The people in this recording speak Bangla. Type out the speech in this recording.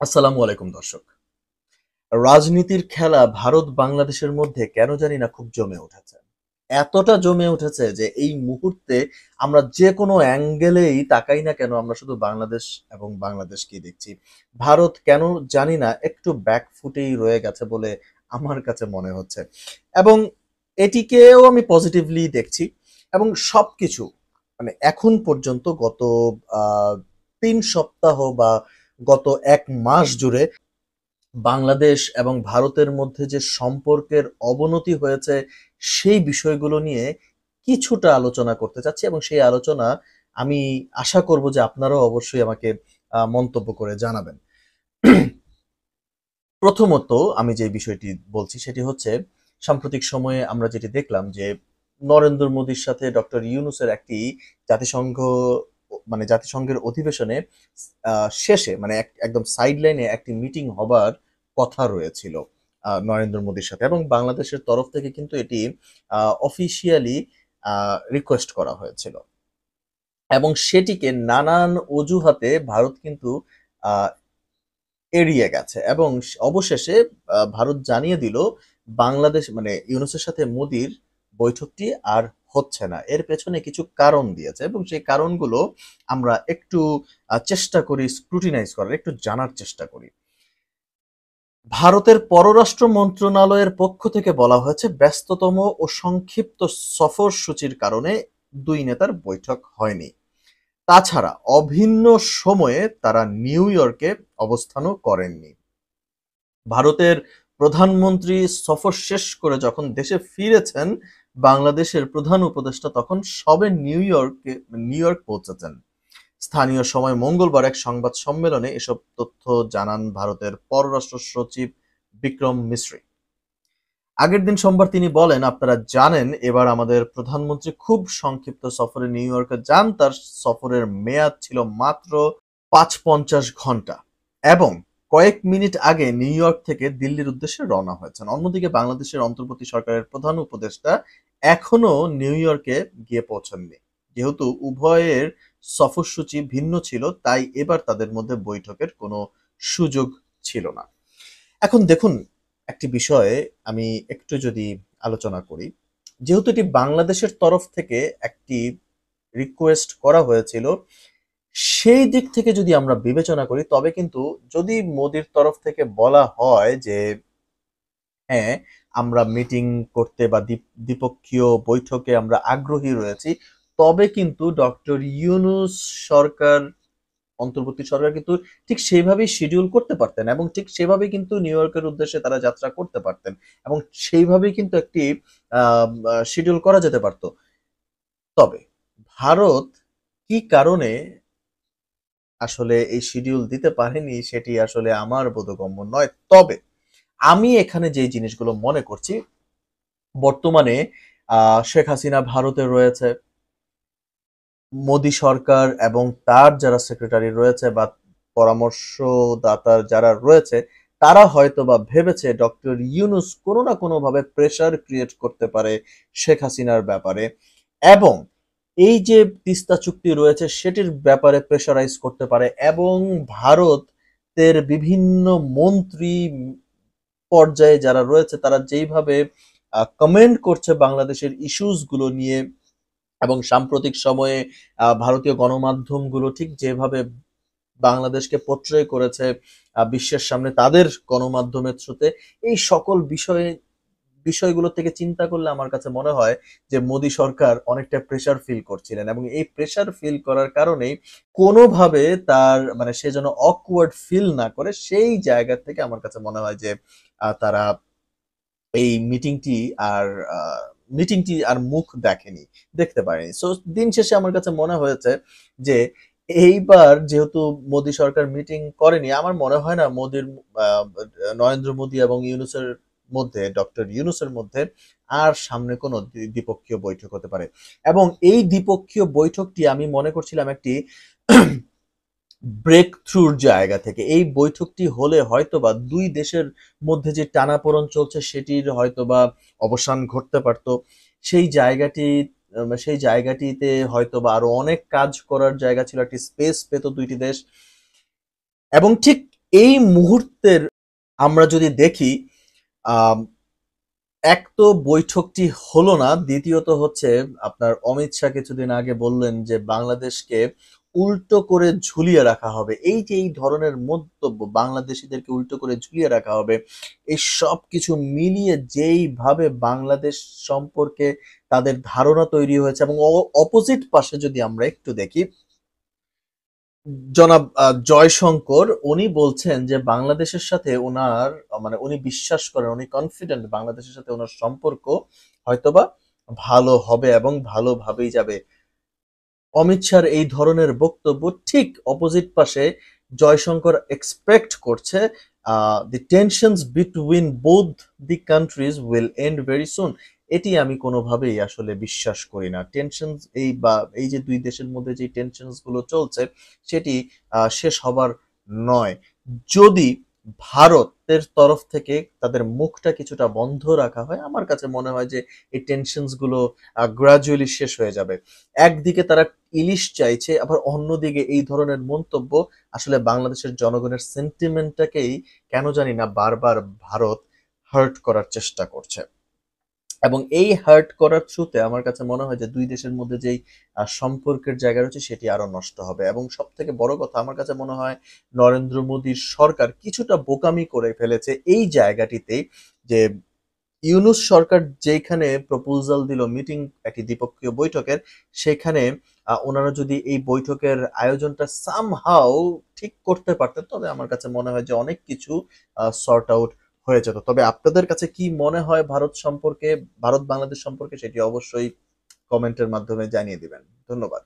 আসসালামু আলাইকুম দর্শক। রাজনীতির খেলা ভারত বাংলাদেশের মধ্যে কেন জানি না খুব জমে উঠেছে। এতটা জমে উঠেছে যে এই মুহূর্তে আমরা যে কোনো অ্যাঙ্গেলেই তাকাই না কেন আমরা শুধু বাংলাদেশ এবং বাংলাদেশকেই দেখছি। ভারত কেন জানি না একটু ব্যাকফুটেই রয়ে গেছে বলে আমার কাছে মনে হচ্ছে। এবং এটিকেও আমি পজিটিভলি দেখছি এবং সবকিছু মানে এখন পর্যন্ত গত আ ৩ সপ্তাহ বা গত ১ মাস জুড়ে বাংলাদেশ এবং ভারতের মধ্যে যে সম্পর্কের অবনতি হয়েছে সেই বিষয়গুলো নিয়ে কিছুটা আলোচনা করতে চাচ্ছি এবং সেই আলোচনা আমি আশা করব যে আপনারাও অবশ্যই আমাকে মন্তব্য করে জানাবেন। প্রথমত আমি যে বিষয়টি বলছি সেটি হচ্ছে সাম্প্রতিক সময়ে আমরা যেটি দেখলাম যে নরেন্দ্র মোদীর সাথে ডক্টর ইউনূসের একটি জাতিসংঘ জাতিসংঘের অধিবেশনে শেষে মানে একদম সাইড লাইনে একটি মিটিং হবার কথা রয়েছিল নরেন্দ্র মোদীর সাথে এবং বাংলাদেশের তরফ থেকে কিন্তু এটি অফিসিয়ালি রিকোয়েস্ট করা হয়েছিল এবং সেটিকে নানান অজুহাতে ভারত কিন্তু আহ, এড়িয়ে গেছে এবং অবশেষে ভারত জানিয়ে দিল বাংলাদেশ মানে ইউনূসের সাথে মোদির বৈঠকটি আর হচ্ছে না। এর পেছনে কিছু কারণ দিয়েছে এবং সেই কারণগুলো আমরা একটু চেষ্টা করি স্ক্রুটিনাইজ করার, একটু জানার চেষ্টা করি। ভারতের পররাষ্ট্র মন্ত্রণালয়ের পক্ষ থেকে বলা হয়েছে ব্যস্ততম ও সংক্ষিপ্ত সফরসূচির কারণে দুই নেতার বৈঠক হয়নি। তাছাড়া অভিন্ন সময়ে তারা নিউ ইয়র্কে অবস্থানও করেননি। ভারতের প্রধানমন্ত্রী সফর শেষ করে যখন দেশে ফিরেছেন, বাংলাদেশের প্রধান উপদেষ্টা তখন সবে নিউ ইয়র্ক পৌঁছেছেন। স্থানীয় সময় মঙ্গলবার এক সংবাদ সম্মেলনে এসব তথ্য জানান ভারতের পররাষ্ট্র সচিব বিক্রম মিশ্রি। আগের দিন সোমবার তিনি বলেন, আপনারা জানেন এবার আমাদের প্রধানমন্ত্রী খুব সংক্ষিপ্ত সফরে নিউ ইয়র্কে যান। তার সফরের মেয়াদ ছিল মাত্র ৫-৫০ ঘন্টা এবং কয়েক মিনিট আগে নিউ ইয়র্ক থেকে দিল্লির উদ্দেশ্যে রওনা হয়েছেন। অন্যদিকে বাংলাদেশের অন্তর্বর্তী সরকারের প্রধান উপদেষ্টা এখনো নিউ ইয়র্কে গিয়ে পৌঁছাননি। যেহেতু উভয়ের সফরসূচি ভিন্ন ছিল, তাই এবার তাদের মধ্যে বৈঠকের কোনো সুযোগ ছিল না। এখন দেখুন, একটি বিষয়ে আমি একটু যদি আলোচনা করি, যেহেতু এটি বাংলাদেশের তরফ থেকে একটি রিকোয়েস্ট করা হয়েছিল, সেই দিক থেকে যদি আমরা বিবেচনা করি তবে কিন্তু যদি মোদির তরফ থেকে বলা হয় যে হ্যাঁ, আমরা মিটিং করতে বা দ্বিপক্ষীয় বৈঠকে আমরা আগ্রহী রয়েছি, তবে কিন্তু ডক্টর ইউনূস সরকার অন্তর্বর্তী সরকার কিন্তু ঠিক সেইভাবেই শিডিউল করতে পারতেন এবং ঠিক সেভাবেই কিন্তু নিউ ইয়র্কের উদ্দেশ্যে তারা যাত্রা করতে পারতেন এবং সেইভাবেই কিন্তু একটি শিডিউল করা যেতে পারত। তবে ভারত কি কারণে আসলে এই শিডিউল দিতে পারেনি সেটি আসলে আমার বোধগম্য নয়। তবে আমি এখানে যে জিনিসগুলো মনে করছি, বর্তমানে শেখ হাসিনা ভারতে রয়েছে, মোদী সরকার এবং তার যারা সেক্রেটারি রয়েছে বা পরামর্শদাতা যারা রয়েছে তারা হয়তো বা ভেবেছে ডক্টর ইউনূস কোনো না কোনো ভাবে প্রেসার ক্রিয়েট করতে পারে শেখ হাসিনার ব্যাপারে এবং এই যে তিস্তা চুক্তি রয়েছে সেটির ব্যাপারে প্রেসারাইজ করতে পারে এবং ভারতের বিভিন্ন মন্ত্রী পর্যায়ে যারা রয়েছে তারা যেইভাবে কমেন্ট করছে বাংলাদেশের ইস্যুস গুলো নিয়ে এবং সাম্প্রতিক সময়ে ভারতীয় গণমাধ্যমগুলো ঠিক যেভাবে বাংলাদেশকে পোট্রে করেছে বিশ্বের সামনে তাদের গণমাধ্যমের থ্রুতে, এই সকল বিষয়গুলো থেকে চিন্তা করলে আমার কাছে মনে হয় যে মোদী সরকার অনেকটা প্রেসার ফিল করছিলেন এবং এই প্রেসার ফিল করার কারণেই কোনোভাবে তার মানে সে যেন অকওয়ার্ড ফিল না করে সেই জায়গা থেকে আমার কাছে মনে হয় যে তারা এই আর মিটিংটি আর মুখ দেখেনি, দেখতে পারেনি। সো দিন শেষে আমার কাছে মনে হয়েছে যে এইবার যেহেতু মোদী সরকার মিটিং করেনি, আমার মনে হয় না আহ, নরেন্দ্র মোদী এবং ডক্টর ইউনূসের মধ্যে আর সামনে কোনো দ্বিপক্ষীয় বৈঠক হতে পারে এবং এই দ্বিপক্ষীয় বৈঠকটি আমি মনে করছিলাম একটি ব্রেক থ্রুর জায়গা থেকে। এই বৈঠকটি হলে হয়তোবা দুই দেশের মধ্যে যে টানাপোড়েন চলছে সেটির হয়তোবা অবসান ঘটতে পারত। সেই জায়গাটি সেই জায়গাটিতে হয়তোবা আরো অনেক কাজ করার জায়গা ছিল, একটি স্পেস পেত দুইটি দেশ এবং ঠিক এই মুহূর্তের আমরা যদি দেখি, আম এক তো বৈঠকটি হলো না, দ্বিতীয়ত হচ্ছে আপনার অমিত শাহ কিছুদিন আগে বললেন যে বাংলাদেশকে উল্টো করে ঝুলিয়ে রাখা হবে। এই যে এই ধরনের মন্তব্য, বাংলাদেশীদেরকে উল্টো করে ঝুলিয়ে রাখা হবে, এই সবকিছু মিলিয়ে যেইভাবে বাংলাদেশ সম্পর্কে তাদের ধারণা তৈরি হয়েছে, এবং অপোজিট পাশে যদি আমরা একটু দেখি, জনাব জয়শঙ্কর উনি বলছেন যে বাংলাদেশের সাথে ওনার মানে উনি বিশ্বাস করেন, উনি কনফিডেন্ট বাংলাদেশের সাথে ওনার সম্পর্ক হয়তোবা ভালো হবে এবং ভালোভাবেই যাবে। অমিত শাহর এই ধরনের বক্তব্য ঠিক অপোজিট পাশে জয়শঙ্কর এক্সপেক্ট করছে the tensions between both the countries will end very soon. এটি আমি কোনোভাবেই আসলে বিশ্বাস করি না। টেনশন এই যে দুই দেশের মধ্যে যে টেনশনস গুলো চলছে সেটি শেষ হবার নয়। যদি ভারতের তরফ থেকে তাদের মুখটা কিছুটা বন্ধ রাখা হয়, আমার কাছে মনে হয় যে এই টেনশনস গুলো গ্রাজুয়ালি শেষ হয়ে যাবে। একদিকে তারা ইলিশ চাইছে, আবার অন্যদিকে এই ধরনের মন্তব্য আসলে বাংলাদেশের জনগণের সেন্টিমেন্টটাকেই কেন জানি না বারবার ভারত হার্ট করার চেষ্টা করছে। এবং এই হার্ট করার থ্রুতে আমার কাছে মনে হয় যে দুই দেশের মধ্যে যেই সম্পর্কের জায়গা রয়েছে সেটি আরো নষ্ট হবে। এবং সব থেকে বড় কথা আমার কাছে মনে হয় নরেন্দ্র মোদীর সরকার কিছুটা বোকামি করে ফেলেছে এই জায়গাটিতে, যে ইউনূস সরকার যেখানে প্রপোজাল দিল মিটিং, একটি দ্বিপক্ষীয় বৈঠকের, সেখানে ওনারা যদি এই বৈঠকের আয়োজনটা সামহাও ঠিক করতে পারতেন, তবে আমার কাছে মনে হয় যে অনেক কিছু সর্ট আউট হয়ে যেত। তবে আপনাদের কাছে কি মনে হয় ভারত সম্পর্কে, ভারত বাংলাদেশ সম্পর্কে, সেটি অবশ্যই কমেন্টের মাধ্যমে জানিয়ে দিবেন। ধন্যবাদ।